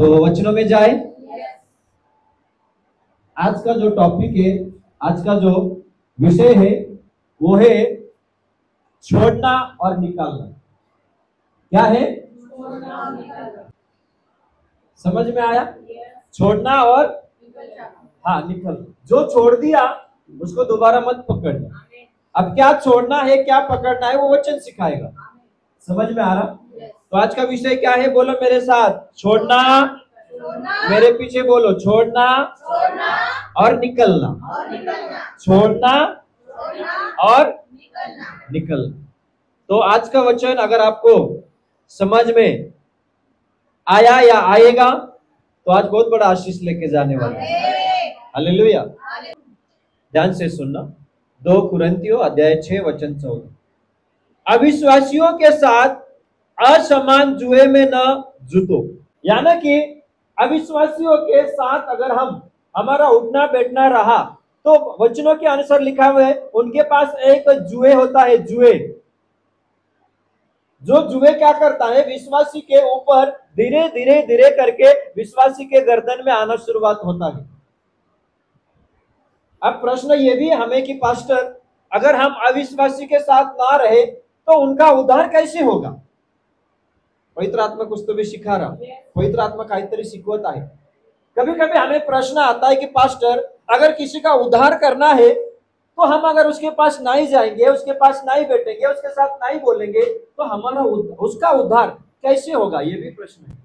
तो वचनों में जाए। आज का जो टॉपिक है, आज का जो विषय है वो है छोड़ना और निकालना। क्या है? समझ में आया? छोड़ना और हाँ, निकलना। जो छोड़ दिया उसको दोबारा मत पकड़ना। अब क्या छोड़ना है क्या पकड़ना है वो वचन सिखाएगा। समझ में आ रहा? तो आज का विषय क्या है? बोलो मेरे साथ, छोड़ना। मेरे पीछे बोलो, छोड़ना और निकलना। छोड़ना और निकलना। तो आज का वचन अगर आपको समझ में आया या आएगा तो आज बहुत बड़ा आशीष लेके जाने वाला है। हालेलुया। ध्यान से सुनना। 2 कुरिन्थियों अध्याय 6 वचन 14। अविश्वासियों के साथ असमान जुए में न जुटो। यानी कि अविश्वासियों के साथ अगर हमारा उठना बैठना रहा तो वचनों के अनुसार लिखा हुआ है उनके पास एक जुए होता है। जुए, जो जुए क्या करता है, विश्वासी के ऊपर धीरे धीरे धीरे करके विश्वासी के गर्दन में आना शुरुआत होता है। अब प्रश्न ये भी हमें कि पास्टर, अगर हम अविश्वासी के साथ ना रहे तो उनका उद्धार कैसे होगा? पवित्र आत्मा कुछ तो भी सिखा रहा, पवित्र आत्मा काहीतरी शिकवत आहे। कभी कभी हमें प्रश्न आता है कि पास्टर, अगर किसी का उद्धार करना है तो हम अगर उसके पास नहीं जाएंगे, उसके पास नहीं बैठेंगे, उसके साथ नहीं बोलेंगे तो हमारा उसका उद्धार कैसे होगा? ये भी प्रश्न है।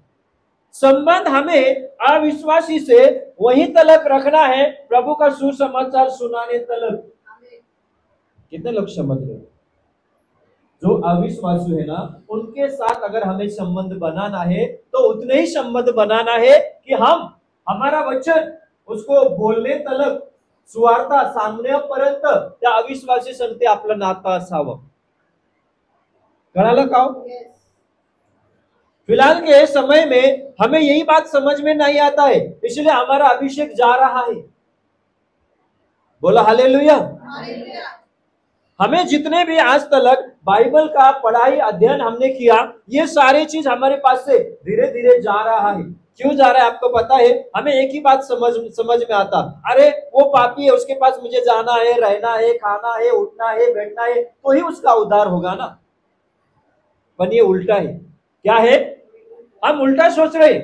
संबंध हमें अविश्वासी से वही तलक रखना है, प्रभु का सुसमाचार सुनाने तलक। कितने लोग समझ रहे? जो अविश्वासी है ना, उनके साथ अगर हमें संबंध बनाना है तो उतने ही संबंध बनाना है कि हमारा वचन उसको बोलणे तलक, सुवार्ता सांगण्यापर्यंत त्या अविश्वासी संगती आपलं नातं असावं। कळालं का? फिलहाल के समय में हमें यही बात समझ में नहीं आता है, इसलिए हमारा अभिषेक जा रहा है। बोला हालेलुया। हमें जितने भी आज तक बाइबल का पढ़ाई अध्ययन हमने किया, ये सारी चीज हमारे पास से धीरे धीरे जा रहा है। क्यों जा रहा है आपको पता है? हमें एक ही बात समझ में आता, अरे वो पापी है, उसके पास मुझे जाना है, रहना है, खाना है, उठना है, बैठना है, तो ही उसका उद्धार होगा ना। पर ये उल्टा है। क्या है? हम उल्टा सोच रहे।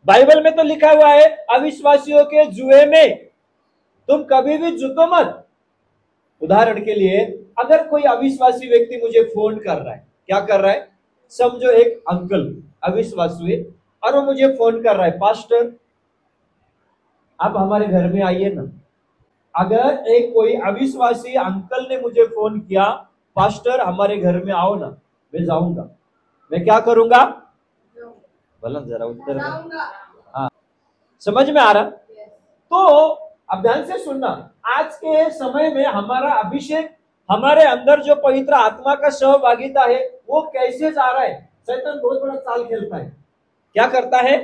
बाइबल में तो लिखा हुआ है अविश्वासियों के जुए में तुम कभी भी जुटो मत। उदाहरण के लिए, अगर कोई अविश्वासी व्यक्ति मुझे फोन कर रहा है, क्या कर रहा है? समझो एक अंकल अविश्वासी है और वो मुझे फोन कर रहा है, पास्टर आप हमारे घर में आइए ना। अगर एक कोई अविश्वासी अंकल ने मुझे फोन किया, पास्टर हमारे घर में आओ ना, मैं जाऊंगा। मैं क्या करूंगा? बोला जरा उत्तर में। हाँ, समझ में आ रहा? तो अब ध्यान से सुनना। आज के समय में हमारा अभिषेक, हमारे अंदर जो पवित्र आत्मा का सहभागिता है वो कैसे जा रहा है? शैतान बहुत बड़ा चाल खेलता है। क्या करता है?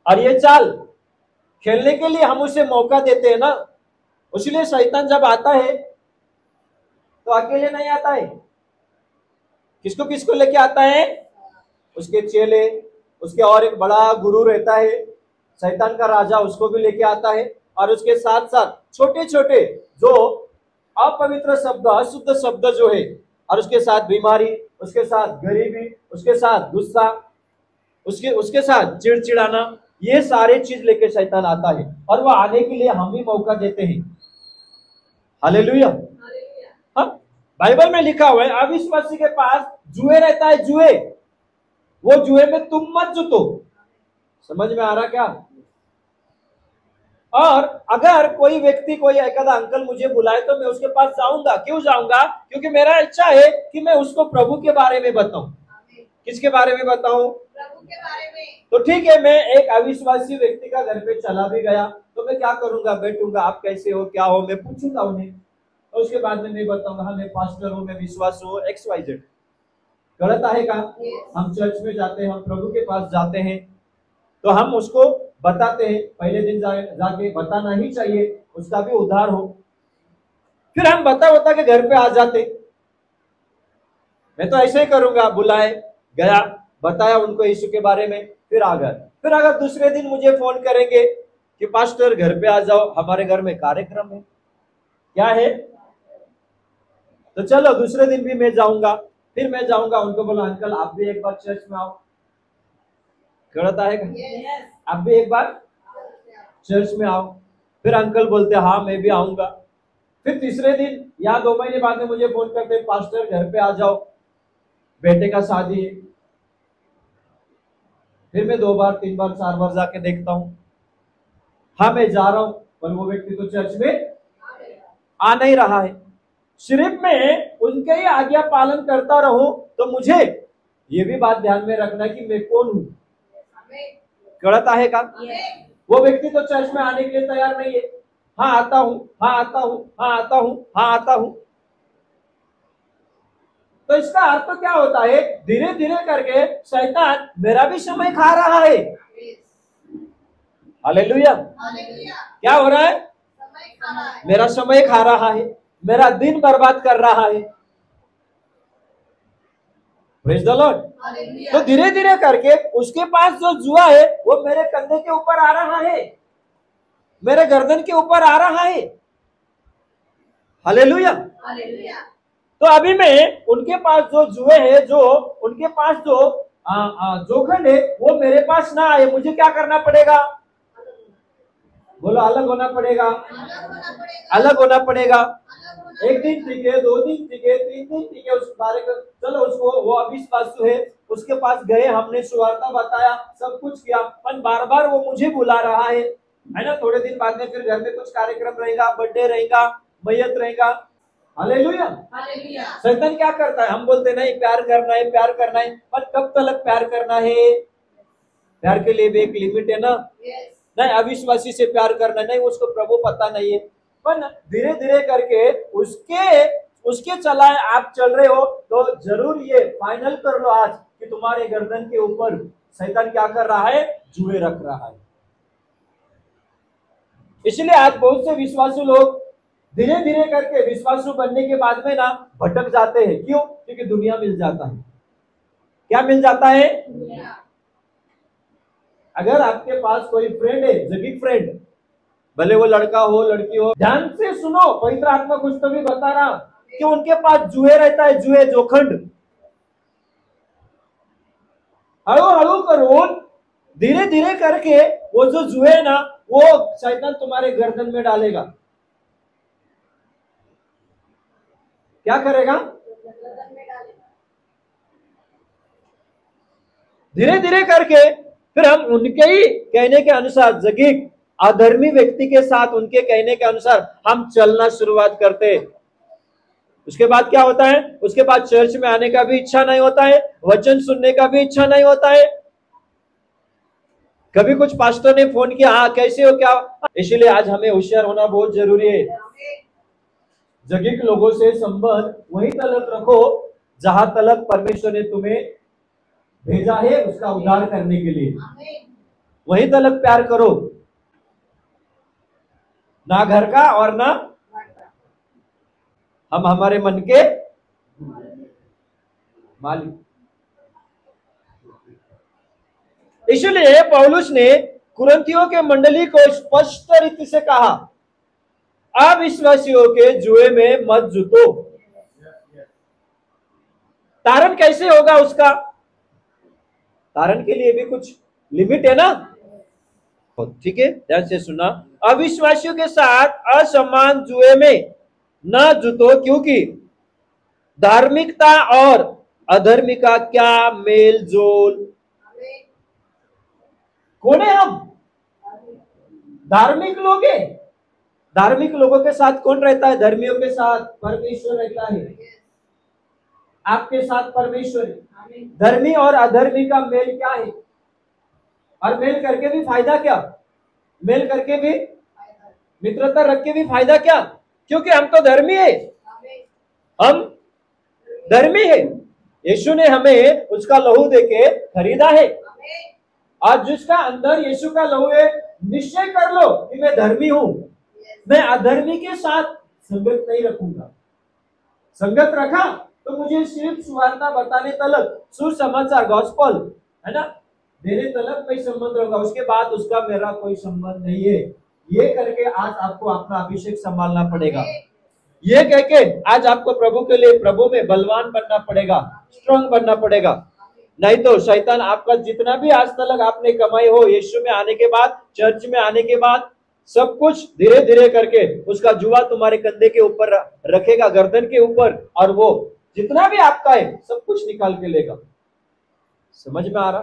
और ये चाल खेलने के लिए हम उसे मौका देते हैं ना। इसलिए शैतान जब आता है तो अकेले नहीं आता है। किसको किसको लेके आता है? उसके चेले, उसके और एक बड़ा गुरु रहता है, शैतान का राजा, उसको भी लेके आता है। और उसके साथ साथ छोटे छोटे जो अपवित्र शब्द, अशुद्ध शब्द जो है, और उसके साथ बीमारी, उसके साथ गरीबी, उसके साथ गुस्सा, उसके साथ चिड़चिड़ाना, ये सारे चीज लेके शैतान आता है और वह आने के लिए हम ही मौका देते हैं। हालेलुया। हाँ, बाइबल में लिखा हुआ है अविश्वासी के पास जुए रहता है। जुए, वो जुए में तुम मत जुटो। समझ में आ रहा क्या? और अगर कोई व्यक्ति, कोई एकादा अंकल मुझे बुलाए तो मैं उसके पास जाऊंगा। क्यों जाऊंगा? क्योंकि मेरा इच्छा है कि मैं उसको प्रभु के बारे में बताऊं। किसके बारे में बताऊं? प्रभु के बारे में। तो ठीक है, मैं एक अविश्वासी व्यक्ति का घर पे चला भी गया तो मैं क्या करूंगा? बैठूंगा, आप कैसे हो, क्या हो, मैं पूछूंगा उन्हें। तो उसके बाद में मैं बताऊंगा, हाँ मैं पास्टर हूँ, मैं विश्वास हूँ, XYZ। गलत है का? हम चर्च में जाते हैं, हम प्रभु के पास जाते हैं तो हम उसको बताते हैं। पहले दिन जाके बताना ही चाहिए, उसका भी उद्धार हो। फिर हम बता के घर पे आ जाते। मैं तो ऐसे ही करूंगा, बुलाए, गया, बताया उनको यीशु के बारे में, फिर आ गए। फिर अगर दूसरे दिन मुझे फोन करेंगे कि पास्टर घर पे आ जाओ, हमारे घर में कार्यक्रम है, क्या है, तो चलो दूसरे दिन भी मैं जाऊंगा। फिर मैं जाऊंगा, उनको बोला अंकल आप भी एक बार चर्च में आओ, करता है आप भी एक बार चर्च में आओ। फिर अंकल बोलते हाँ मैं भी आऊंगा। फिर तीसरे दिन या 2 महीने बाद में मुझे फोन करते पास्टर घर पे आ जाओ, बेटे का शादी है। फिर मैं 2 बार 3 बार 4 बार जाके देखता हूँ, हाँ मैं जा रहा हूं, पर वो व्यक्ति तो चर्च में आ नहीं रहा है। सिर्फ मैं उनके ही आज्ञा पालन करता रहूं, तो मुझे ये भी बात ध्यान में रखना कि मैं कौन हूं। गलत है का? वो व्यक्ति तो चर्च में आने के लिए तैयार नहीं है, हाँ आता हूं, हाँ आता हूं, हाँ आता हूं, हाँ आता हूं। तो इसका अर्थ क्या होता है, धीरे धीरे करके शैतान मेरा भी समय खा रहा है। हालेलुया। क्या हो रहा है, मेरा समय खा रहा है, मेरा दिन बर्बाद कर रहा है। Praise the Lord. तो धीरे धीरे करके उसके पास जो जुआ है वो मेरे कंधे के ऊपर आ रहा है, मेरे गर्दन के ऊपर आ रहा है। हालेलुया। तो अभी मैं उनके पास जो जुए है, जो उनके पास जो जोखंड है, वो मेरे पास ना आए, मुझे क्या करना पड़ेगा, बोलो अलग होना पड़ेगा, अलग होना पड़ेगा। 1 दिन ठीक है, 2 दिन ठीक है, 3 दिन ठीक है, उस बारे में चलो उसको, वो अविश्वासु है, उसके पास गए, हमने सुवार्ता बताया, सब कुछ किया, पर बार बार वो मुझे बुला रहा है ना। थोड़े दिन बाद में फिर घर में कुछ कार्यक्रम रहेगा, बर्थडे रहेगा, मैयत रहेगा। हालेलुया। शैतान क्या करता है, हम बोलते नहीं प्यार करना है, प्यार करना है, पर कब तक प्यार करना है? प्यार के लिए भी एक लिमिट है ना। नहीं अविश्वासी से प्यार करना नहीं, उसको प्रभु पता नहीं है, पर धीरे धीरे करके उसके चलाए आप चल रहे हो, तो जरूर ये फाइनल कर लो आज कि तुम्हारे गर्दन के ऊपर शैतान क्या कर रहा है, जुए रख रहा है। इसलिए आज बहुत से विश्वासु लोग धीरे धीरे करके विश्वासु बनने के बाद में ना भटक जाते हैं। क्यों? क्योंकि दुनिया मिल जाता है। क्या मिल जाता है? अगर आपके पास कोई फ्रेंड है, जबी फ्रेंड, भले वो लड़का हो लड़की हो, ध्यान से सुनो, पवित्र आत्मा कुछ तो भी बता रहा कि उनके पास जुए रहता है, जुए, जोखंड। हळू हळू करो, धीरे धीरे करके वो जो जुए है ना, वो शैतान तुम्हारे गर्दन में डालेगा। क्या करेगा? धीरे धीरे करके फिर हम उनके ही कहने के अनुसार, जगीक अधर्मी व्यक्ति के साथ उनके कहने के अनुसार हम चलना शुरुआत करते। उसके बाद क्या होता है? उसके बाद चर्च में आने का भी इच्छा नहीं होता है, वचन सुनने का भी इच्छा नहीं होता है। कभी कुछ पास्टर ने फोन किया, हाँ कैसे हो, क्या? इसलिए आज हमें होशियार होना बहुत जरूरी है। जगीक लोगों से संबंध वही तलक रखो जहां तलक परमेश्वर ने तुम्हें भेजा है उसका उद्धार करने के लिए, वही तलक प्यार करो, ना घर का और ना हम हमारे मन के मालिक। इसलिए पौलुस ने कुरिन्थियों के मंडली को स्पष्ट रीति से कहा, अविश्वासियों के जुए में मत जुटो। तारण कैसे होगा उसका? तारण के लिए भी कुछ लिमिट है ना, ठीक है, ध्यान से सुना। अविश्वासियों के साथ असमान जुए में न जुटो, क्योंकि धार्मिकता और अधर्मी का क्या मेल जोल? कौन है हम? धार्मिक लोग हैं। धार्मिक लोगों के साथ कौन रहता है? धर्मियों के साथ परमेश्वर रहता है। आपके साथ परमेश्वर है। धर्मी और अधर्मी का मेल क्या है? और मेल करके भी फायदा क्या? मेल करके भी, मित्रता रख के भी फायदा क्या? क्योंकि हम तो धर्मी है, हम धर्मी है। यीशु ने हमें उसका लहू देके खरीदा है। आज जिसका अंदर यीशु का लहू है, निश्चय कर लो कि मैं धर्मी हूं, मैं अधर्मी के साथ संगत नहीं रखूंगा। संगत रखा तो मुझे सिर्फ सुवार्ता बताने तलक, सुसमाचार गॉस्पेल है ना, देने तलक मैं संबंध रहूंगा, उसके बाद उसका मेरा कोई संबंध नहीं है। ये करके आज आपको अपना अभिषेक संभालना पड़ेगा। ये कह के आज आपको प्रभु के लिए, प्रभु में बलवान बनना पड़ेगा, स्ट्रांग बनना पड़ेगा। नहीं तो शैतान आपका जितना भी आज तक आपने कमाई हो, यीशु में आने के बाद, चर्च में आने के बाद, सब कुछ धीरे धीरे करके उसका जुआ तुम्हारे कंधे के ऊपर रखेगा, गर्दन के ऊपर, और वो जितना भी आपका है सब कुछ निकाल के लेगा। समझ में आ रहा?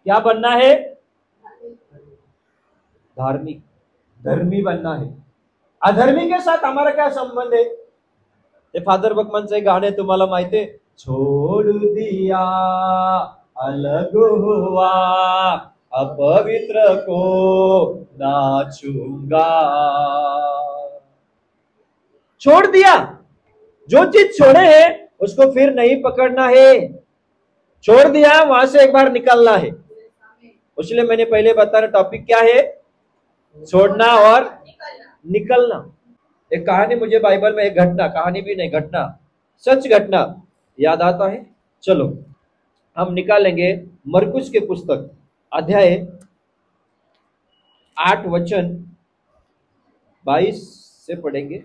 क्या बनना है? धार्मिक, धर्मी बनना है। अधर्मी के साथ हमारा क्या संबंध है? ते फादर बकमनचे गाणे तुम्हाला माहिती आहे, छोड़ दिया अलग हुआ अपवित्र को ना छूंगा। छोड़ दिया, जो चीज छोड़े है उसको फिर नहीं पकड़ना है। छोड़ दिया, वहां से एक बार निकलना है। इसलिए मैंने पहले बताया टॉपिक क्या है, छोड़ना और निकलना। एक कहानी मुझे बाइबल में, एक घटना, कहानी भी नहीं, घटना, सच घटना याद आता है। चलो हम निकालेंगे मरकुस के पुस्तक, अध्याय 8 वचन 22 से पढ़ेंगे।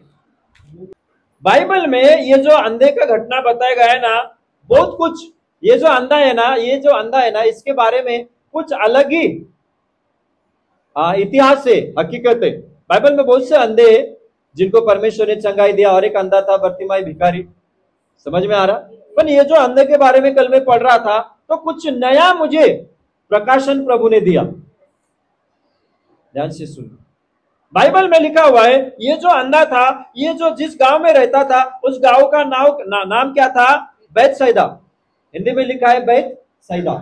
बाइबल में ये जो अंधे का घटना बताया गया है ना, बहुत कुछ, ये जो अंधा है ना, ये जो अंधा है ना, इसके बारे में कुछ अलग ही इतिहास है, हकीकत है। बाइबल में बहुत से अंधे हैं जिनको परमेश्वर ने चंगाई दिया, और एक अंधा था बर्तिमाई भिखारी। समझ में आ रहा? पर ये जो अंधे के बारे में कल मैं पढ़ रहा था, तो कुछ नया मुझे प्रकाशन प्रभु ने दिया। ध्यान से सुन, बाइबल में लिखा हुआ है, ये जो अंधा था, ये जो जिस गांव में रहता था, उस गांव का नाम क्या था? बैतसैदा। हिंदी में लिखा है बैतसैदा।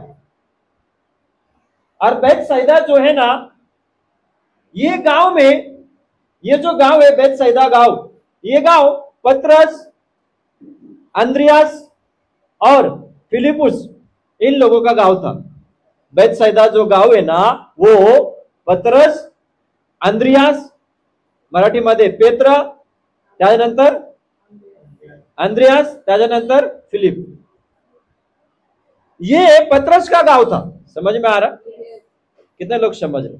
और बैतसैदा जो है ना, ये गांव में, ये जो गांव है बैतसैदा गांव, ये गांव पतरस, अंद्रियास और फिलिपुस, इन लोगों का गांव था। बैतसैदा जो गांव है ना, वो पतरस, अंद्रियास, मराठीमध्ये पेत्र, त्यानंतर अंद्रियास, त्यानंतर फिलिप, ये पतरस का गांव था। समझ में आ रहा? कितने लोग समझ रहे?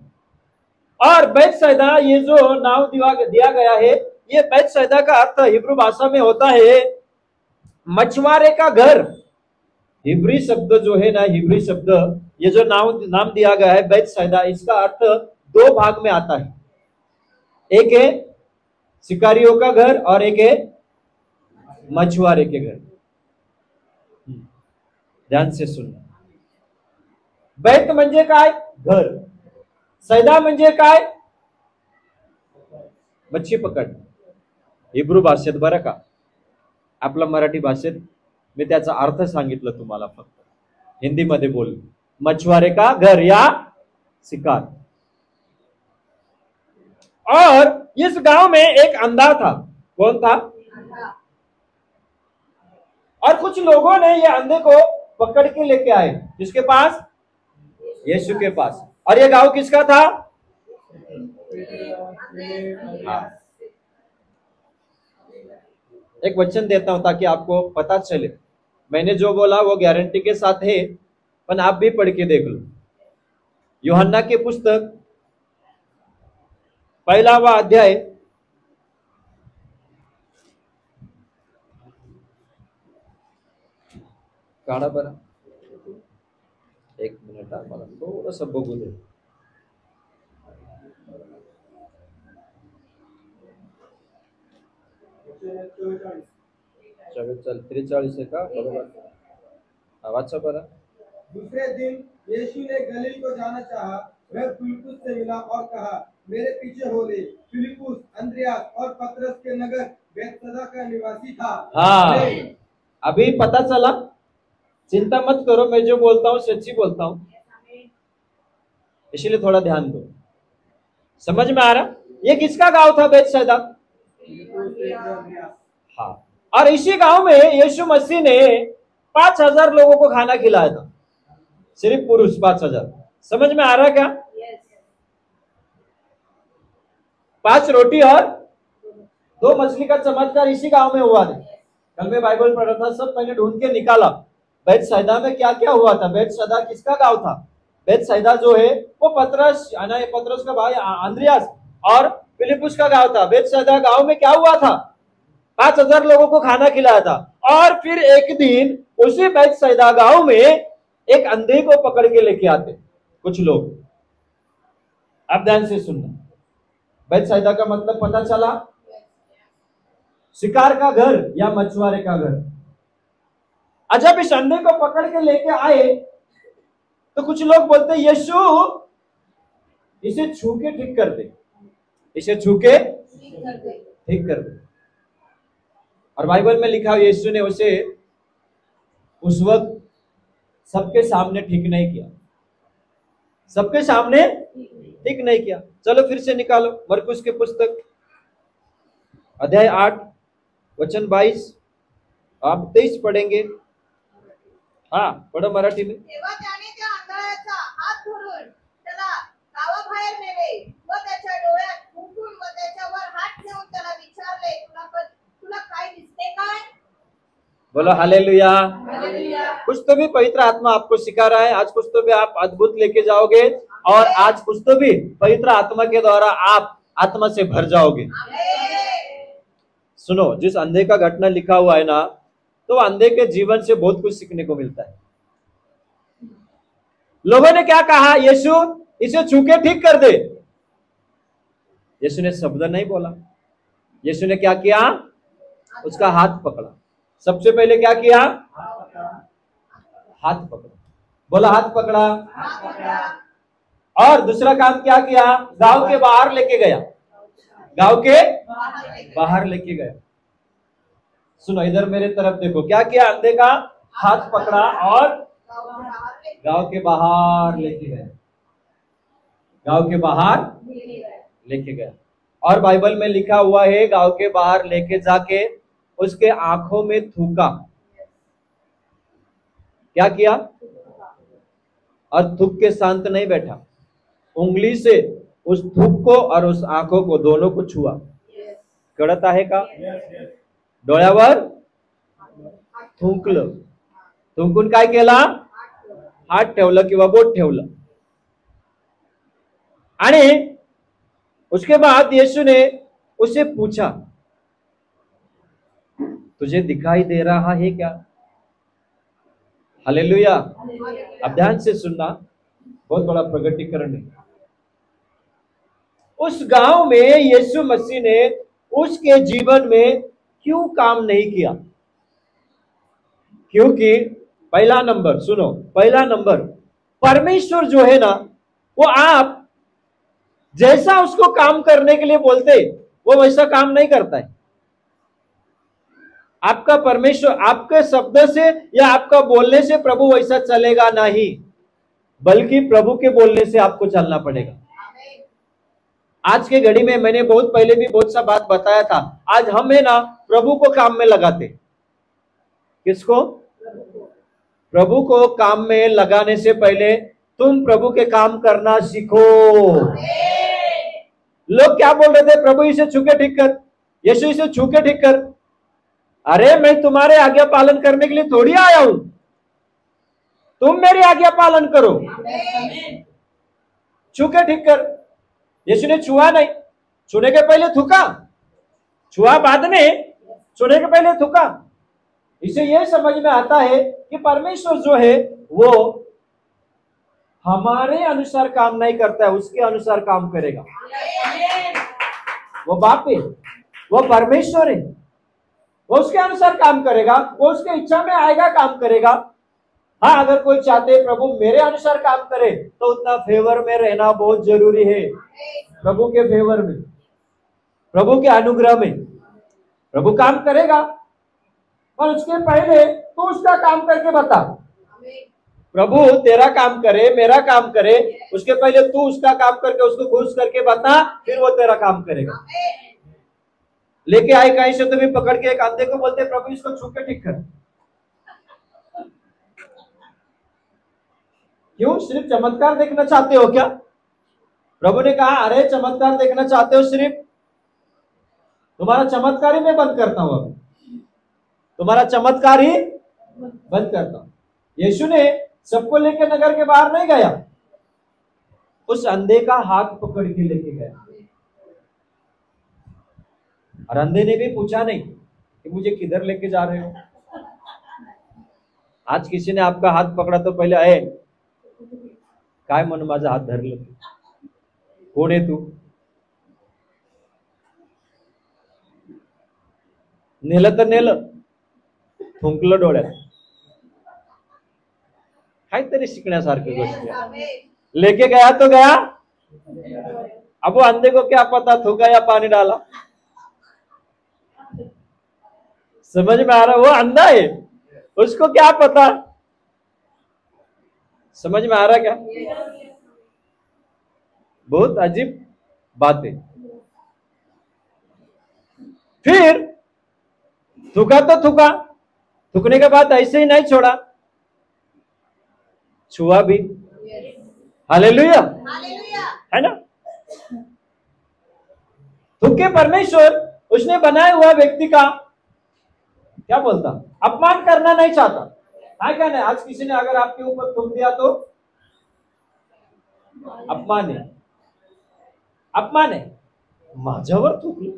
और बैतसैदा, ये जो नाम दिया गया है, ये बैतसैदा का अर्थ हिब्रू भाषा में होता है मछुआरे का घर। हिब्री शब्द जो है ना, हिब्री शब्द, ये जो नाम दिया गया है बैतसैदा, इसका अर्थ 2 भाग में आता है। एक है शिकारियों का घर और एक है मछुआरे के घर। ध्यान से सुनना, बैत म्हणजे काय? घर. सैदा म्हणजे काय? मच्छी पकड. हिब्रू भाषेत बरं का, आपल्या मराठी भाषेत मी त्याचा अर्थ सांगितलं तुम्हाला, फक्त हिंदीमध्ये बोल, मछुआरे का घर या शिकार। और इस गांव में एक अंधा था। कौन था? और कुछ लोगों ने ये अंधे को पकड़ के लेके आए, जिसके पास? यीशु के पास। और ये गांव किसका था? एक वचन देता हूं ताकि आपको पता चले, मैंने जो बोला वो गारंटी के साथ है, पर आप भी पढ़ के देख लो। यूहन्ना की पुस्तक 1वां अध्याय, काढा बरं, 1 मिनिट मला थोडंसं बघू दे। चल 43 है का? बरोबर, वाचा बरं। दूसरे दिन यीशु ने गलील को जाना चाहा, वह फिलिपुस से मिला और कहा, मेरे पीछे हो ले। फिलिपुस अंद्रियास और पतरस के नगर बैतसैदा का निवासी था। हाँ, अभी पता चला। चिंता मत करो, मैं जो बोलता हूँ सच्ची बोलता हूँ, इसलिए थोड़ा ध्यान दो। समझ में आ रहा? ये किसका गांव था बैतसैदा? हाँ, और इसी गांव में यीशु मसीह ने 5000 लोगों को खाना खिलाया था, सिर्फ पुरुष 5000। समझ में आ रहा क्या? 5 रोटी और 2 मछली का चमत्कार इसी गांव में हुआ था। कल मैं बाइबल पढ़ रहा था, सब मैंने ढूंढ के निकाला बैतसैदा में क्या क्या हुआ था। बैतसैदा किसका गांव था? बैतसैदा जो है वो पतरस का भाई अंद्रियास और फिलिपुस का गांव था। बैतसैदा गांव में क्या हुआ था? 5,000 लोगों को खाना खिलाया था। और फिर एक दिन उसी बैतसैदा गांव में एक अंधे को पकड़ के लेके आते कुछ लोग। अब ध्यान से सुनना, बैतसैदा का मतलब पता चला, शिकार का घर या मछुआरे का घर। जब इस अंधे को पकड़ के लेके आए तो कुछ लोग बोलते यीशु इसे छू के ठीक कर दे, इसे छू के ठीक कर दे। और बाइबल में लिखा यीशु ने उसे उस वक्त सबके सामने ठीक नहीं किया, सबके सामने ठीक नहीं किया। चलो फिर से निकालो मरकुस के पुस्तक अध्याय 8 वचन 22, आप 23 पढ़ेंगे। हाँ पढ़ो मराठी में। तेव्हा त्याने त्या आंधळ्याचा हात धरून त्याला गावाबाहेर नेले व त्याच्या डोळ्यात फुंकून व त्याच्यावर हात ठेवून त्याला विचारले, तुला काय दिसते काय? बोलो हालेलुया। हालेलुया। कुछ तो भी पवित्र आत्मा आपको सिखा रहा है। आज कुछ तो भी आप अद्भुत लेके जाओगे और आज कुछ तो भी पवित्र आत्मा के द्वारा आप आत्मा से भर जाओगे। सुनो, जिस अंधे का घटना लिखा हुआ है ना, तो अंधे के जीवन से बहुत कुछ सीखने को मिलता है। लोगों ने क्या कहा? यीशु इसे छू के ठीक कर दे। यीशु ने शब्द नहीं बोला। यीशु ने क्या किया? उसका हाथ पकड़ा। सबसे पहले क्या किया? हाथ पकड़ा। बोला हाथ पकड़ा। और दूसरा काम क्या किया? गांव के बाहर लेके गया, गांव के बाहर लेके गया। सुनो इधर मेरे तरफ देखो, क्या किया? अंधे का हाथ पकड़ा और गांव के बाहर लेके गया, गांव के बाहर लेके गया। और बाइबल में लिखा हुआ है गांव के बाहर लेके जाके उसके आंखों में थूका। क्या किया? और थूक के शांत नहीं बैठा, उंगली से उस थूक को और उस आंखों को दोनों को छुआ। कळत आहे का? डोळ्यावर थुंकलं, थुंकून काय केला? हात ठेवलं किंवा बोट ठेवलं। आणि उसके बाद यीशु ने उसे पूछा, तुझे दिखाई दे रहा है क्या? हालेलुया। अब ध्यान से सुनना, बहुत बड़ा प्रगटीकरण है। उस गांव में यीशु मसीह ने उसके जीवन में क्यों काम नहीं किया? क्योंकि पहला नंबर, सुनो, पहला नंबर, परमेश्वर जो है ना, वो आप जैसा उसको काम करने के लिए बोलते वो वैसा काम नहीं करता है। आपका परमेश्वर आपके शब्द से या आपका बोलने से प्रभु वैसा चलेगा नहीं, बल्कि प्रभु के बोलने से आपको चलना पड़ेगा। आज के घड़ी में मैंने बहुत पहले भी बहुत सा बात बताया था। आज हम है ना प्रभु को काम में लगाते। किसको? प्रभु को काम में लगाने से पहले तुम प्रभु के काम करना सीखो। लोग क्या बोल रहे थे? प्रभु इसे छू के ठीक कर, यीशु इसे छू के ठीक कर। अरे मैं तुम्हारे आज्ञा पालन करने के लिए थोड़ी आया हूं, तुम मेरी आज्ञा पालन करो। छू के ठीक कर। यीशु ने छुआ नहीं, छूने के पहले थूका, छुआ बाद में, छूने के पहले थूका। इसे यह समझ में आता है कि परमेश्वर जो है वो हमारे अनुसार काम नहीं करता है, उसके अनुसार काम करेगा। वो बाप है, वो परमेश्वर है, वो उसके अनुसार काम करेगा, वो उसके इच्छा में आएगा, काम करेगा। हाँ, अगर कोई चाहते प्रभु मेरे अनुसार काम करे तो उतना फेवर में रहना बहुत जरूरी है। प्रभु के फेवर में, प्रभु के अनुग्रह में प्रभु काम करेगा, पर उसके पहले तो उसका काम करके बता। प्रभु तेरा काम करे, मेरा काम करे, उसके पहले तू उसका काम करके उसको खुश करके बता, फिर वो तेरा काम करेगा। लेके आए कहीं से तो भी पकड़ के एक अंधे को बोलते प्रभु इसको छू के ठीक कर। क्यों? सिर्फ चमत्कार देखना चाहते हो क्या? प्रभु ने कहा अरे चमत्कार देखना चाहते हो, सिर्फ तुम्हारा चमत्कार ही मैं बंद करता हूं। तुम्हारा चमत्कार ही बंद करता हूं। यीशु ने सबको लेकर नगर के बाहर नहीं गया, उस अंधे का हाथ पकड़ के लेके गया। और अंधे ने भी पूछा नहीं कि मुझे किधर लेके जा रहे हो। आज किसी ने आपका हाथ पकड़ा तो पहले आए काय म्हणून माझा हात धरलं, कोण आहे तू, नेलं तर नेलं, थुंकलं डोळ्यात। काहीतरी शिकण्यासारखी गोष्ट आहे। लेके गया तो गया, अब वो अंधे को क्या पता थूका या पानी डाला, समझ में आ रहा? वो अंधा है, उसको क्या पता, समझ में आ रहा क्या? बहुत अजीब बात है। फिर थूका तो थूका, थूकने के बाद ऐसे ही नहीं छोड़ा, छुआ भी। हालेलुया, है ना? थूके परमेश्वर उसने बनाए हुआ व्यक्ति का क्या बोलता, अपमान करना नहीं चाहता है क्या? नहीं, आज किसी ने अगर आपके ऊपर थूक दिया तो अपमान है, अपमान है। माझ्यावर थूकलं,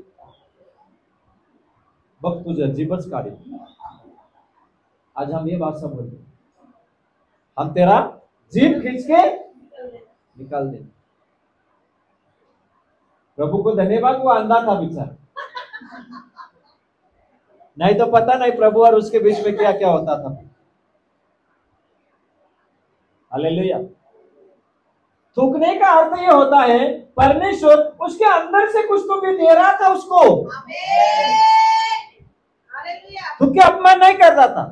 बघ तुझं जीभच काढेल। आज हम ये बात समझते, हम तेरा जीभ खींच के निकाल दे। प्रभु को धन्यवाद, वो अंधा था बेचारा, नहीं तो पता नहीं प्रभु और उसके बीच में क्या क्या होता था। हालेलुया। थूकने का अर्थ ये होता है परमेश्वर उसके अंदर से कुछ तो भी दे रहा था उसको, थूक के अपमान नहीं कर रहा था।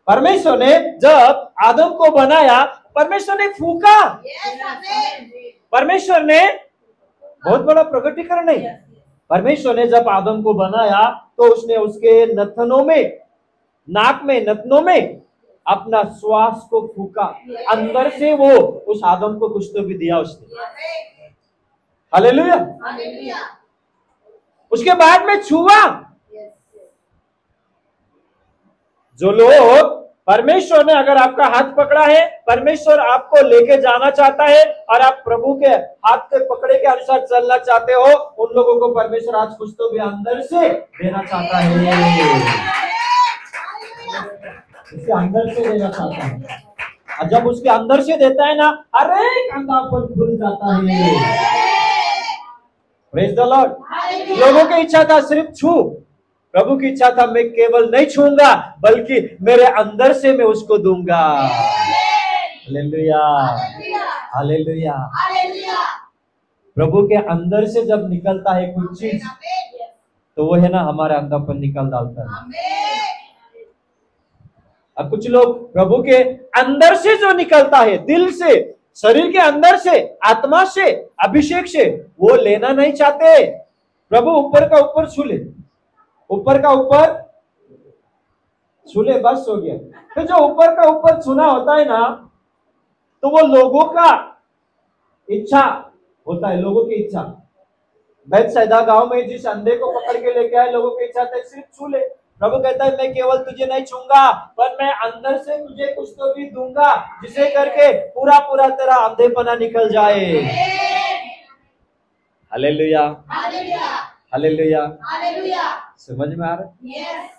परमेश्वर ने जब आदम को बनाया, परमेश्वर ने फूका, परमेश्वर ने बहुत बड़ा प्रकटीकरण है। परमेश्वर ने जब आदम को बनाया तो उसने उसके नथनों में, नाक में, नथनों में अपना श्वास को फूका, अंदर से वो उस आदम को कुछ तो भी दिया उसने। हालेलुया। उसके बाद में छुआ। जो लोग, परमेश्वर ने अगर आपका हाथ पकड़ा है, परमेश्वर आपको लेके जाना चाहता है और आप प्रभु के हाथ के पकड़े के अनुसार चलना चाहते हो, उन लोगों को परमेश्वर आज कुछ तो भी अंदर से देना चाहता है, उसके अंदर से देना चाहता है। और जब उसके अंदर से देता है ना, अरे अंधापन खुल जाता है। Praise the Lord. लोगों की इच्छा था सिर्फ छू, प्रभु की इच्छा था मैं केवल नहीं छूंगा बल्कि मेरे अंदर से मैं उसको दूंगा। Hallelujah, hallelujah. प्रभु के अंदर से जब निकलता है कुछ चीज, तो वो है ना हमारे अंदरपन निकल डालता है। अब कुछ लोग प्रभु के अंदर से जो निकलता है, दिल से, शरीर के अंदर से, आत्मा से, अभिषेक से, वो लेना नहीं चाहते। प्रभु ऊपर का ऊपर छू ले, ऊपर का ऊपर छूले, बस हो गया। फिर जो ऊपर का ऊपर छूना होता है ना, तो वो लोगों का इच्छा होता है, लोगों की इच्छा। बैतसैदा गांव में जिस अंधे को पकड़ के लेके आए, लोगों की इच्छा था सिर्फ छू ले। प्रभु कहता है मैं केवल तुझे नहीं छूंगा, पर मैं अंदर से तुझे कुछ तो भी दूंगा, जिसे करके पूरा पूरा तेरा अंधेपना निकल जाए। Hallelujah, hallelujah, hallelujah. समझ में आ रहा है? yes.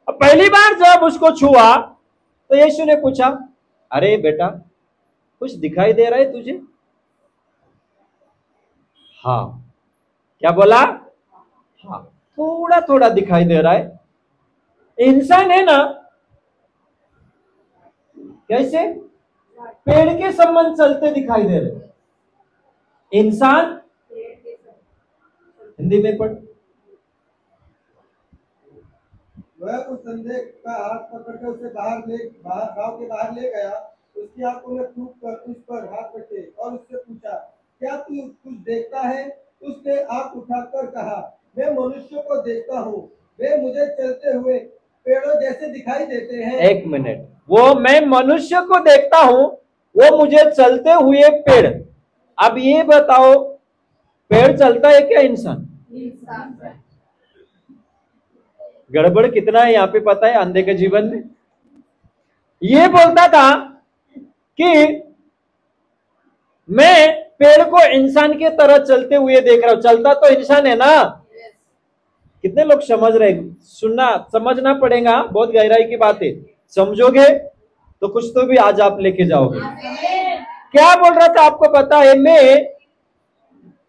अब पहली बार जब उसको छुआ तो यीशु ने पूछा, अरे बेटा कुछ दिखाई दे रहा है तुझे? हाँ। क्या बोला? हाँ, थोड़ा थोड़ा दिखाई दे रहा है। इंसान है ना, कैसे पेड़ के संबंध चलते दिखाई दे रहे। इंसान, हिंदी में पढ़। वह उस अंधे का हाथ पकड़कर उसे गांव के बाहर ले गया, उसकी आंखों में थूक कर उस पर हाथ रखे और उससे पूछा, क्या तू कुछ देखता है? उसने आंख उठाकर कहा, मैं मनुष्य को देखता हूँ, वे मुझे चलते हुए पेड़ों जैसे दिखाई देते हैं। एक मिनट, वो मैं मनुष्य को देखता हूँ, वो मुझे चलते हुए पेड़। अब ये बताओ, पेड़ चलता है क्या इंसान? गड़बड़ कितना है यहाँ पे पता है अंधे के जीवन में? ये बोलता था कि मैं पेड़ को इंसान के तरह चलते हुए देख रहा हूं। चलता तो इंसान है ना। कितने लोग समझ रहे? सुनना समझना पड़ेगा, बहुत गहराई की बात है। समझोगे तो कुछ तो भी आज आप लेके जाओगे। क्या बोल रहा था आपको पता है? मैं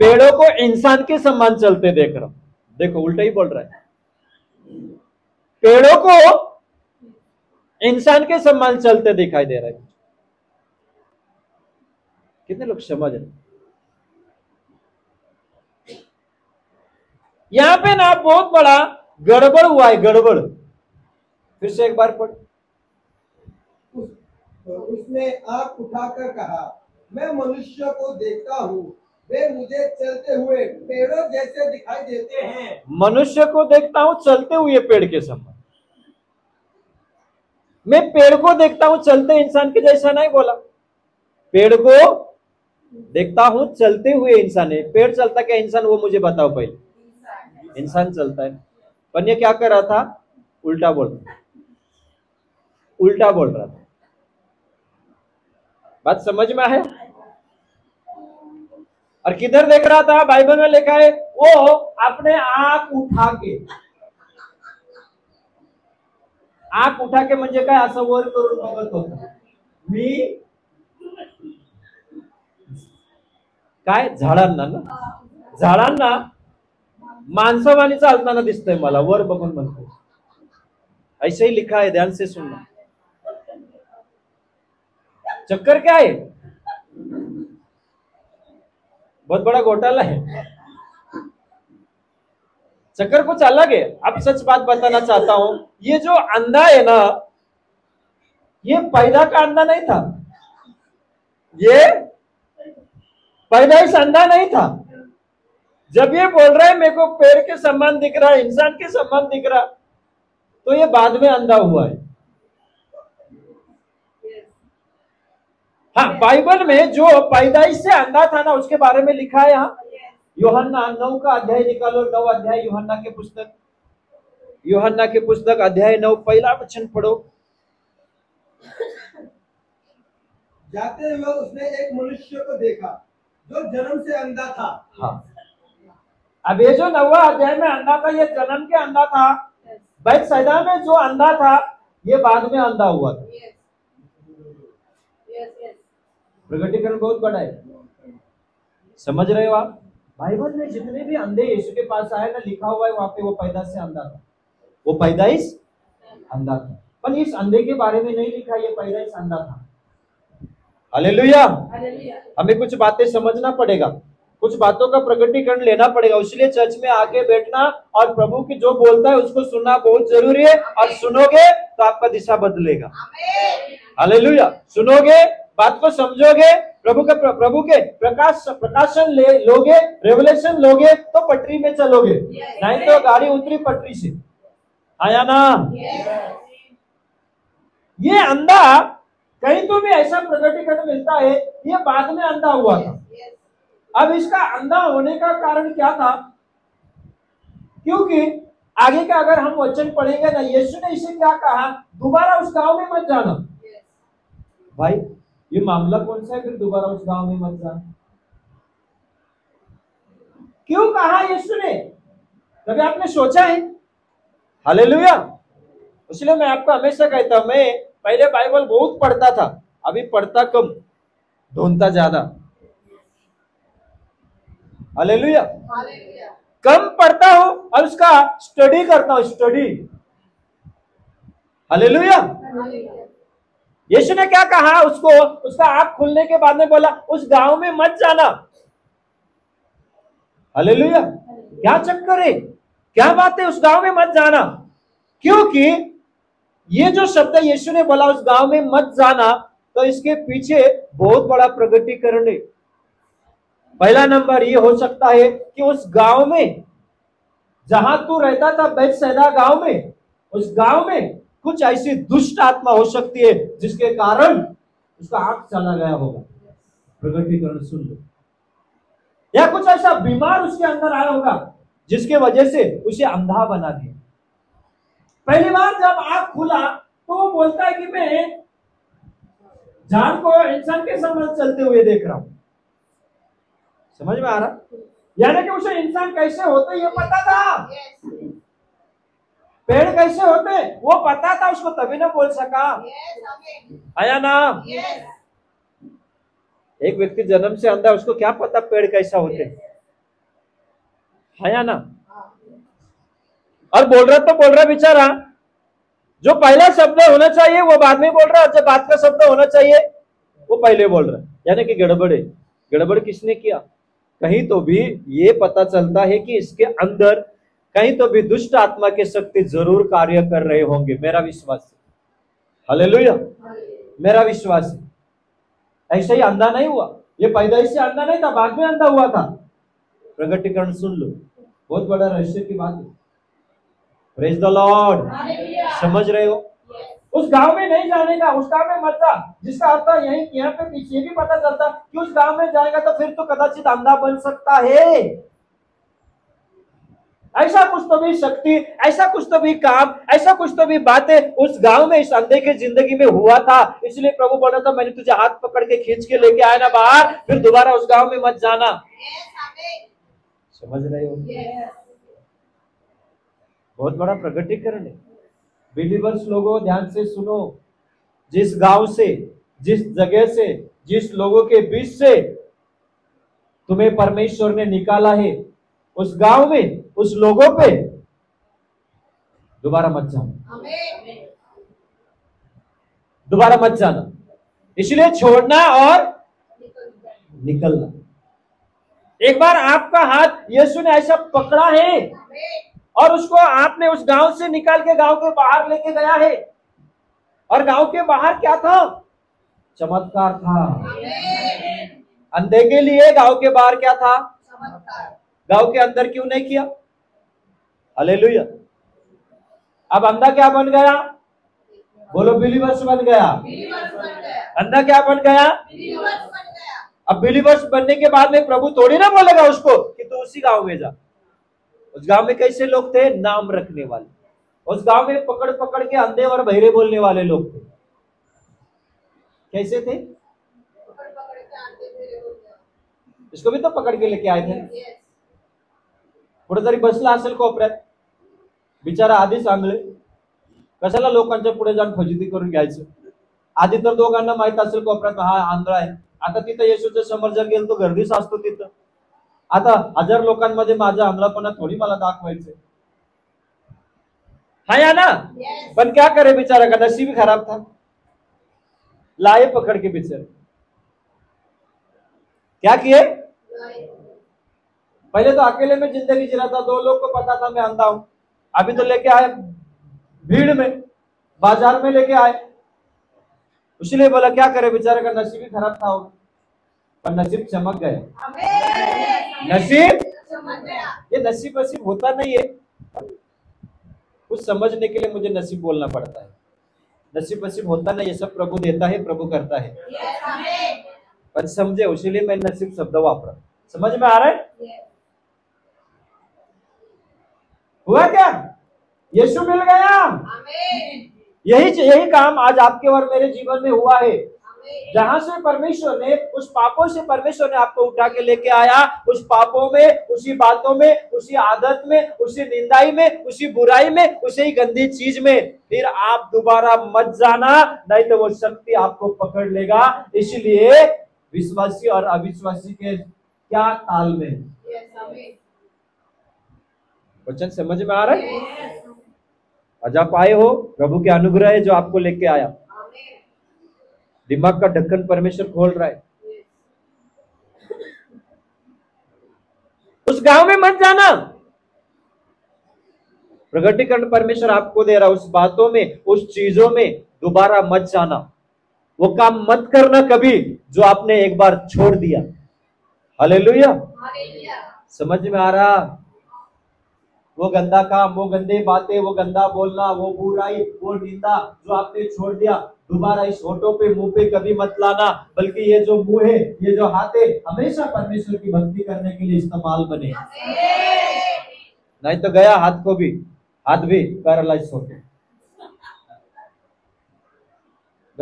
पेड़ों को इंसान के समान चलते देख रहा हूं। देखो उल्टा ही बोल रहा है। पेड़ों को इंसान के समान चलते दिखाई दे रहा है। कितने लोग समझ रहे? यहां पे ना बहुत बड़ा गड़बड़ हुआ है, गड़बड़। फिर से एक बार पढ़। उसने आंख उठाकर कहा, मैं मनुष्य को देखता हूँ, वे मुझे चलते हुए पेड़ों जैसे दिखाई देते हैं। मनुष्य को देखता हूं चलते हुए पेड़ के समान। मैं पेड़ को देखता हूं चलते इंसान के जैसा नहीं बोला। पेड़ को देखता हूं चलते हुए इंसान है। पेड़ चलता क्या इंसान? वो मुझे बताओ पहले। इंसान चलता है। पर ये क्या कर रहा था? उल्टा बोल रहा था। उल्टा बोल रहा था। बात समझ में है? और किधर देख रहा था? बाइबल में लिखा है वो अपने आंख उठा के, आंख उठा के म्हणजे काय? असं वर करून बघत होता मी काय झाडांना ना, झाडांना माणसावानी चालताना दिसतंय मला, वर बघून म्हणतो। ऐसे ही लिखा है, ध्यान से सुनना। चक्कर क्या है? बहुत बड़ा घोटाला है। चक्कर कुछ अलग है। अब सच बात बताना चाहता हूं, ये जो अंधा है ना, ये पैदा का अंधा नहीं था। ये पैदाइश अंधा नहीं था। जब ये बोल रहा है मेरे को पेड़ के समान दिख रहा है, इंसान के समान दिख रहा, तो ये बाद में अंधा हुआ है। हाँ, बाइबल में जो पैदाइश से अंधा था ना, उसके बारे में लिखा है यहाँ। यूहन्ना 9 का अध्याय निकालो, 9 अध्याय यूहन्ना के पुस्तक, यूहन्ना के पुस्तक अध्याय 9 पहला वचन पढ़ो। जाते हुए उसने एक मनुष्य को देखा जो जन्म से अंधा था। हाँ, अब ये जो 9वां अध्याय में अंधा था, ये जन्म के अंधा था। बैतसैदा में जो अंधा था, ये बाद में अंधा हुआ था। प्रगटीकरण बहुत बड़ा है। समझ रहे हो आप? बाइबल में जितने भी अंधे यीशु के पास आए ना, लिखा हुआ है वहां पे वो पैदा से अंधा था। वो पैदाइश अंधा था। पर इस अंधे के बारे में नहीं लिखा ये पैदाइश अंधा था। हालेलुया। हमें कुछ बातें समझना पड़ेगा, कुछ बातों का प्रगटीकरण लेना पड़ेगा। इसलिए चर्च में आके बैठना और प्रभु की जो बोलता है उसको सुनना बहुत जरूरी है। और सुनोगे तो आपका दिशा बदलेगा। हालेलुया। सुनोगे, बात को समझोगे, प्रभु के प्रकाशन लोगे, रेवलेशन लोगे, तो पटरी में चलोगे। नहीं तो गाड़ी उतरी पटरी से, आया ना। ये अंधा कहीं तो भी ऐसा प्रगटीकरण मिलता है, ये बाद में अंधा हुआ था। अब इसका अंधा होने का कारण क्या था? क्योंकि आगे का अगर हम वचन पढ़ेंगे ना, यीशु ने इसे क्या कहा? दोबारा उस गांव में मत जाना। भाई ये मामला कौन सा है? फिर दोबारा उस गांव में मत जाना क्यों कहा यीशु ने? कभी आपने सोचा है? हालेलुया। इसलिए मैं आपको हमेशा कहता हूं, मैं पहले बाइबल बहुत पढ़ता था, अभी पढ़ता कम, ढूंढता ज्यादा। हालेलुया। कम पढ़ता हूं और उसका स्टडी करता हूं, स्टडी। हालेलुया। यीशु ने क्या कहा उसको? उसका आंख खुलने के बाद में बोला उस गांव में मत जाना। हालेलुया। क्या चक्कर है? क्या बात है? उस गांव में मत जाना। क्योंकि ये जो शब्द यीशु ने बोला उस गांव में मत जाना, तो इसके पीछे बहुत बड़ा प्रगटीकरण है। पहला नंबर ये हो सकता है कि उस गांव में जहां तू रहता था, बैतसैदा गांव में, उस गांव में कुछ ऐसी दुष्ट आत्मा हो सकती है जिसके कारण उसका आंख चला गया होगा। प्रगटीकरण सुन लो। या कुछ ऐसा बीमार उसके अंदर आया होगा जिसके वजह से उसे अंधा बना दिया। पहली बार जब आंख खुला तो वो बोलता है कि मैं जान को इंसान के समझ चलते हुए देख रहा हूं। समझ में आ रहा? यानी कि उसे इंसान कैसे होते ये पता था, पेड़ कैसे होते वो पता था उसको, तभी ना बोल सका। आया ना? एक व्यक्ति जन्म से अंधा, उसको क्या पता पेड़ कैसा होते? आया ना? और बोल रहा बेचारा, जो पहला शब्द होना चाहिए वो बाद में बोल रहा है, जब बाद का शब्द होना चाहिए वो पहले बोल रहा है। यानी कि गड़बड़ किसने किया? कहीं तो भी ये पता चलता है कि इसके अंदर कहीं तो भी दुष्ट आत्मा के शक्ति जरूर कार्य कर रहे होंगे। मेरा विश्वास है, हालेलुया, मेरा विश्वास है। ऐसे ही अंधा नहीं हुआ, ये पैदाइश से अंधा नहीं था, बाद में अंधा हुआ था। प्रगटीकरण सुन लो, बहुत बड़ा रहस्य की बात है। Praise the Lord. समझ रहे हो? उस गांव में नहीं जाने का, उस गांव में मत जा, जिसका अर्थ यही यहाँ पे पीछे भी पता चलता कि उस गांव में जाएगा तो फिर तो कदाचित अंधा बन सकता है। ऐसा कुछ तो भी शक्ति, ऐसा कुछ तो भी काम, ऐसा कुछ तो भी बातें उस गांव में इस अंधे की जिंदगी में हुआ था। इसलिए प्रभु बोला था, मैंने तुझे हाथ पकड़ के खींच के लेके आया ना बाहर, फिर दोबारा उस गांव में मत जाना। समझ रहे हो? बहुत बड़ा प्रगटीकरण है। बिलीवर्स लोगों ध्यान से सुनो, जिस गांव से, जिस जगह से, जिस लोगों के बीच से तुम्हें परमेश्वर ने निकाला है, उस गांव में, उस लोगों पे दोबारा मत जाना, दोबारा मत जाना। इसलिए छोड़ना और निकलना। एक बार आपका हाथ यीशु ने ऐसा पकड़ा है और उसको आपने उस गांव से निकाल के गांव के बाहर लेके गया है, और गांव के बाहर क्या था? चमत्कार था। अंधे के लिए गांव के बाहर क्या था? गांव के अंदर क्यों नहीं किया? हालेलुया। अब अंधा क्या बन गया? बोलो, बिलीवर्स बन गया। अंधा क्या बन गया? अब बिलीवर्स बनने के बाद में प्रभु थोड़ी ना बोलेगा उसको कि तू उसी गांव में जा। उस गांव में कैसे लोग थे? नाम रखने वाले। उस गांव में पकड़ पकड़ के अंधे और बहरे बोलने वाले लोग थे। कैसे थे? इसको भी तो पकड़ के लेके आए थे। कुठेतरी बसला असेल कोपऱ्यात, बिचारा आधी सांगळे, कशाला लोकांच्या पुढे जाऊन फजिती करून घ्यायचं? आधी तर दोघांना माहित असेल कोपऱ्यात हा आंधळा आहे। आता तिथं येशूच्या समोर जर गेलो तो गर्दीच असतो तिथं। आता 1000 लोकांमध्ये माझा आंधळापणा थोडी मला दाखवायचं है या ना? पण क्या करे बेचारा का नसीब ही खराब था, लाए पकड़ के बेचारे। क्या किए? पहले तो अकेले में जिंदगी जी रहा था, 2 लोग को पता था मैं अंधा हूं। अभी तो लेके आए भीड़ में, बाजार में लेके आए। इसलिए बोला क्या करे बेचारे का नसीब ही खराब था, पर नसीब चमक गया। नसीब, ये नसीब वसीब होता नहीं है। कुछ समझने के लिए मुझे नसीब बोलना पड़ता है। नसीब वसीब होता नहीं, ये सब प्रभु देता है, प्रभु करता है। पर समझे, इसलिए मैं नसीब शब्द वापरा। समझ में आ रहा है? हुआ क्या? यीशु मिल गया। यही काम आज आपके और मेरे जीवन में हुआ है। जहां से परमेश्वर ने, उस पापों से परमेश्वर ने आपको उठा के लेके आया, उस पापों में, उसी बातों में, उसी आदत में, उसी निंदाई में, उसी बुराई में, उसी गंदी चीज में फिर आप दोबारा मत जाना, नहीं तो वो शक्ति आपको पकड़ लेगा। इसलिए विश्वासी और अविश्वासी के क्या ताल में? वचन समझ में आ रहा है? आज आप आए हो, प्रभु के अनुग्रह है जो आपको लेके आया। दिमाग का ढक्कन परमेश्वर खोल रहा है। उस गांव में मत जाना। प्रगटीकरण परमेश्वर आपको दे रहा है, उस बातों में, उस चीजों में दोबारा मत जाना। वो काम मत करना कभी जो आपने एक बार छोड़ दिया। हालेलुया। समझ में आ रहा? वो गंदा काम, वो गंदे बातें, वो गंदा बोलना, वो बुराई, वो निंदा जो आपने छोड़ दिया, दोबारा इस होठों पे, मुंह पे कभी मत लाना। बल्कि ये जो मुंह है, ये जो हाथ है, हमेशा परमेश्वर की भक्ति करने के लिए इस्तेमाल बने। नहीं तो गया हाथ भी पैरालाइज होके।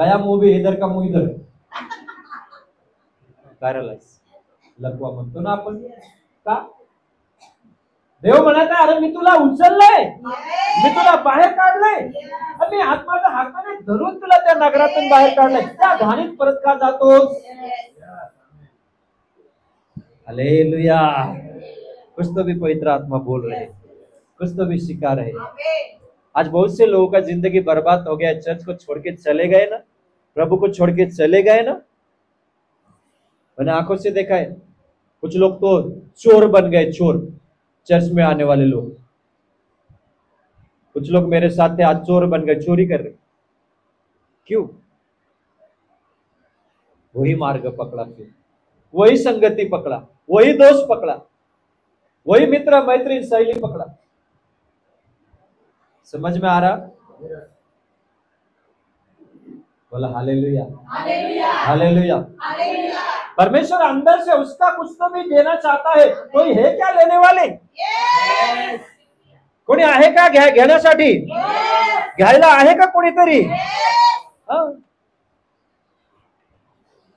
गया मुंह भी इधर का मुंह इधर, पॅरालाइज लकवा म्हणतो ना आपण. का देव म्हणत आहे, अरे मी तुला उचललंय, मी तुला बाहेर काढलंय, आणि माझ्या हाताने धरून तुला त्या नगरातून बाहेर काढलंय, त्या घाणीत परत का जातोस? हालेलुया. कुछ तो भी पवित्र आत्मा बोल रहे हैं, कुछ तो भी सिखा रहे हैं. आज बहुत से लोगों का जिंदगी बर्बाद हो गया, चर्च को छोड़ के चले गए ना, प्रभु को छोड़ के चले गए ना. मैंने आंखों से देखा है, कुछ लोग तो चोर बन गए, चोर चर्च में आने वाले लोग. कुछ लोग मेरे साथ थे, आज चोर बन गए, चोरी कर रहे. क्यों? वही मार्ग पकड़ा, फिर वही संगति पकड़ा, वही दोस्त पकड़ा, वही मित्र मैत्री शैली पकड़ा. समझ में आ रहा? बोला हालेलुया, हालेलुया. परमेश्वर अंदर से उसका कुछ तो भी देना चाहता है. कोई है क्या लेने वाले? कोणी आहे का घेण्यासाठी? घ्यायला आहे का कोणीतरी?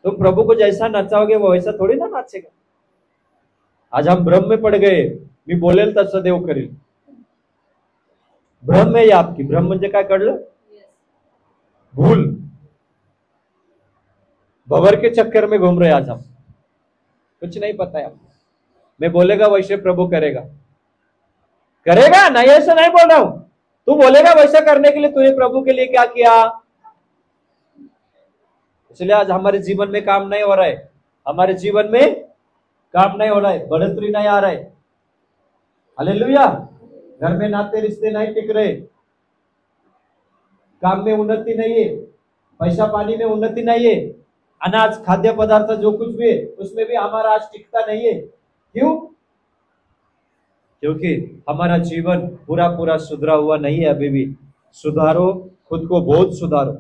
तो प्रभु को जैसा नचाओगे वो वैसा थोड़ी ना नाचेगा. आज हम भ्रम में पड़ गए, मी बोलेल तसं देव करेल. भ्रम आहे आपकी. भ्रम म्हणजे काय कळलं? भूल. भंवर के चक्कर में घूम रहे आज हम, कुछ नहीं पता है आपको. मैं बोलेगा वैसे प्रभु करेगा, करेगा नहीं ऐसा नहीं बोल रहा हूं. तू बोलेगा वैसा करने के लिए तूने प्रभु के लिए क्या किया? इसलिए आज हमारे जीवन में काम नहीं हो रहा है, हमारे जीवन में काम नहीं हो रहा है, बढ़ोतरी नहीं आ रहा है. हालेलुया. घर में नाते रिश्ते नहीं टिक रहे, काम में उन्नति नहीं है, पैसा पानी में उन्नति नहीं है, अनाज खाद्य पदार्थ जो कुछ भी है उसमें भी हमारा आज टिकता नहीं है. क्यों? क्योंकि हमारा जीवन पूरा पूरा सुधरा हुआ नहीं है. अभी भी सुधारो, खुद को बहुत सुधारो.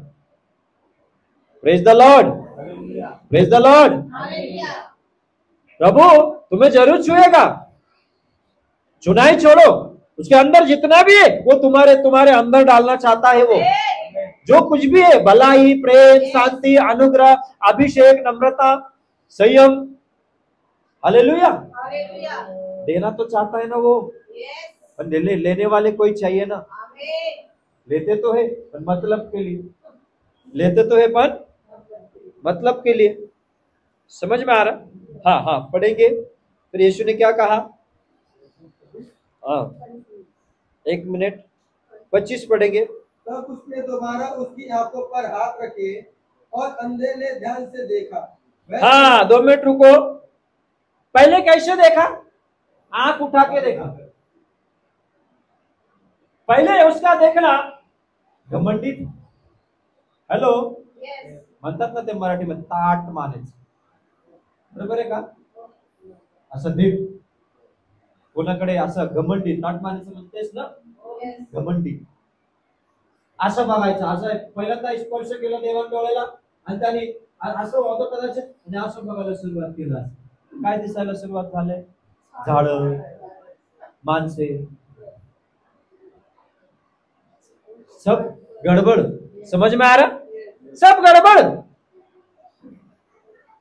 Praise the Lord, praise the Lord. प्रभु तुम्हें जरूर छुएगा. चुनाई छोड़ो, उसके अंदर जितना भी है वो तुम्हारे अंदर डालना चाहता है. वो जो कुछ भी है, भलाई, प्रेम, शांति, अनुग्रह, अभिषेक, नम्रता, संयम. हालेलुया. देना तो चाहता है ना वो, पर लेने वाले कोई चाहिए ना. लेते तो है पर मतलब के लिए, लेते तो है पर मतलब के लिए. समझ में आ रहा? हाँ हाँ, पढ़ेंगे. फिर यीशु ने क्या कहा? हाँ, 1 मिनट 25 पढ़ेंगे. तब उसने दोबारा उसकी आंखों पर हाथ रखे और अंधे ने ध्यान से देखा. हाँ, 2 मिनट रुको. पहले कैसे देखा? आंख उठा के देखा. पहले उसका देखना घमंडी था. हॅलो, म्हणतात ना ते मराठीमध्ये ताट मानेच. बरोबर आहे का? असं दीप कोणाकडे असं घमंडी, ताट मानेच म्हणतेस ना, घमंडी. असं बघायचं, असं पहिल्यांदा स्पर्श केला देवाच्या डोळ्याला आणि त्याने असं होतं कदाचित, आणि असं बघायला सुरुवात केली. काय दिसायला सुरुवात झालंय? झाडं, माणसे, सब गड़बड़. समझ में आ रहा? सब गड़बड़.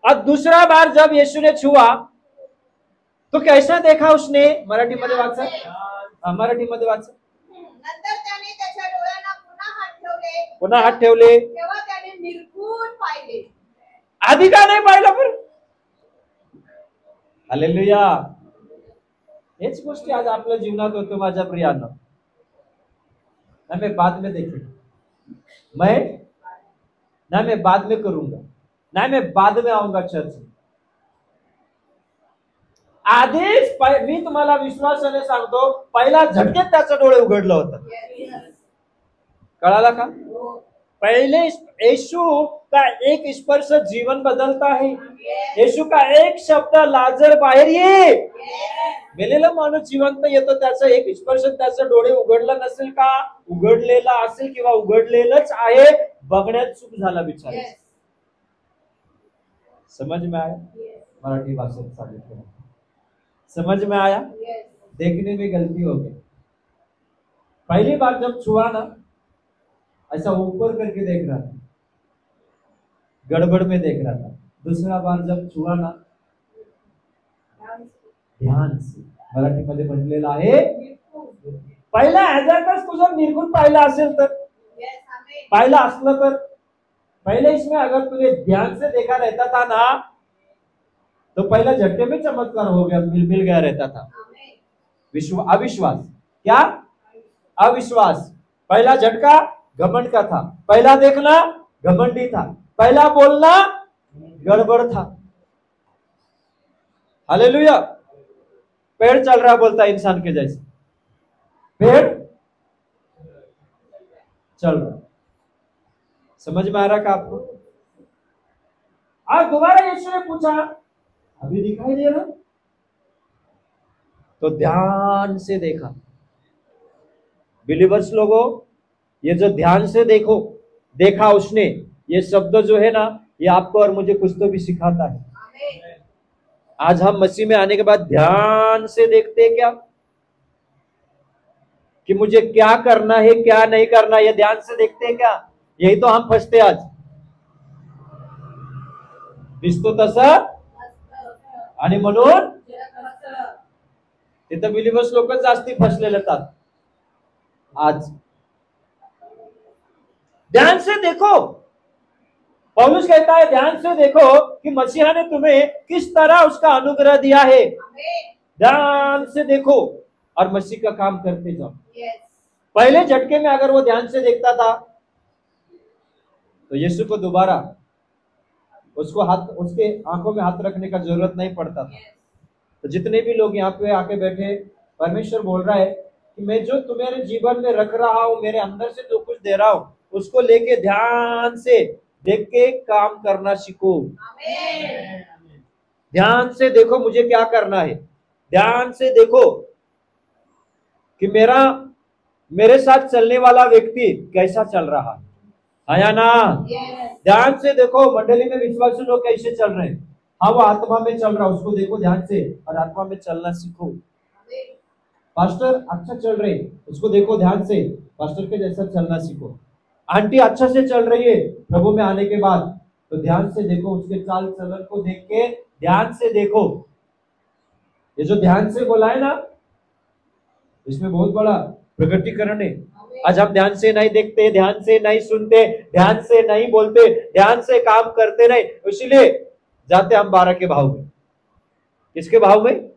अब दूसरा बार जब यीशु ने छुआ तो कैसा देखा उसने? मराठी मध्ये वाचा, मराठी मध्ये वाचा. नंतर त्याने त्याच्या डोळ्यांना पुन्हा हात ठेवले. तेव्हा त्याने निर्गुण पाहिले. आधी का नाही पाहिलं? फिर हालेलुया. हेच गोष्टी आज आपल्या जीवनात होतो माझ्या प्रियांनो. मैं बाद में देखूंगा, मैं बाद में करूंगा, मैं बाद में आऊंगा चर्च में. आधीच मी तुम्हाला विश्वासाने सांगतो, पहिला झटकेत त्याचं डोळे उघडलं होतं. कळाला का? पहले यीशु का एक स्पर्श जीवन बदलता है. यीशु का एक शब्द, लाजर बाहेर ये. मेलेला माणूस जिवंत येतो, त्याचा एक स्पर्श त्याचे डोळे उघडलं नसेल का? उघडलेला असेल किंवा उघडलेलंच आहे, बघण्यात चूक झाला बिचारा. समझ में आया? मराठी भाषेत सांगितलं. समझ में आया? देखने में गलती हो गई. पहली बार जब छुआ ना, ऐसा ऊपर करके देख रहा था, गड़बड़ में देख रहा था, दूसरा बार जब छुआ ना ध्यान से, मराठीमध्ये म्हटलेलं आहे, पहिला ह्याच्यातच तुझं निर्गुण पाहिलं असेल तर, पाहिलं असलं तर, पहले इसमें अगर तुझे ध्यान से देखा रहता था ना, तो पहला झटके में चमत्कार हो गया, मिल गया रहता था। अविश्वास, क्या अविश्वास, पहला झटका घमंड का था, पहला देखना घमंडी था, पहला बोलना गड़बड़ था। हालेलुया। पेड़ चल रहा बोलता है इंसान के जैसे, पेड़ चल रहा, समझ में आ रहा का आपको? आज दोबारा यीशु ने पूछा, अभी दिखाई दे रहा? तो ध्यान से देखा। बिलीवर्स लोगों, ये जो ध्यान से देखो, देखा उसने, ये शब्द जो है ना, ये आपको और मुझे कुछ तो भी सिखाता है। आज हम मसीह में आने के बाद ध्यान से देखते हैं क्या, कि मुझे क्या करना है क्या नहीं करना, ये ध्यान से देखते हैं क्या? यही तो हम फसते आज। दिसतो तसं आणि म्हणून तिथं बिलीवर्स लोक जास्ती फसलेले आहेत आज। ध्यान से देखो, पौलुस कहता है ध्यान से देखो कि मसीहा ने तुम्हें किस तरह उसका अनुग्रह दिया है। ध्यान से देखो और मसीह का काम करते जाओ। पहले झटके में अगर वो ध्यान से देखता था तो यीशु को दोबारा उसको हाथ, उसके आंखों में हाथ रखने का जरूरत नहीं पड़ता था। तो जितने भी लोग यहाँ पे आके बैठे, परमेश्वर बोल रहा है कि मैं जो तुम्हारे जीवन में रख रहा हूं, मेरे अंदर से जो कुछ दे रहा हूं, उसको लेके ध्यान से देख के काम करना सीखो। ध्यान से देखो मुझे क्या करना है, ध्यान से देखो कि मेरे साथ चलने वाला व्यक्ति कैसा चल रहा है या ना। ध्यान से देखो मंडली में विश्वासी लोग कैसे चल रहे हैं। हाँ, वो आत्मा में चल रहा है, उसको देखो ध्यान से और आत्मा में चलना सीखो। पास्टर अच्छा चल रहे, उसको देखो ध्यान से, पास्टर के जैसा चलना सीखो। आंटी अच्छा से चल रही है प्रभु में आने के बाद, तो ध्यान से देखो, उसके चाल चलन को देख के ध्यान से देखो। ये जो ध्यान से बोला है ना, इसमें बहुत बड़ा प्रकटीकरण है। आज हम ध्यान से नहीं देखते, ध्यान से नहीं सुनते, ध्यान से नहीं बोलते, ध्यान से काम करते नहीं, इसलिए जाते हम 12 के भाव में। किसके भाव में?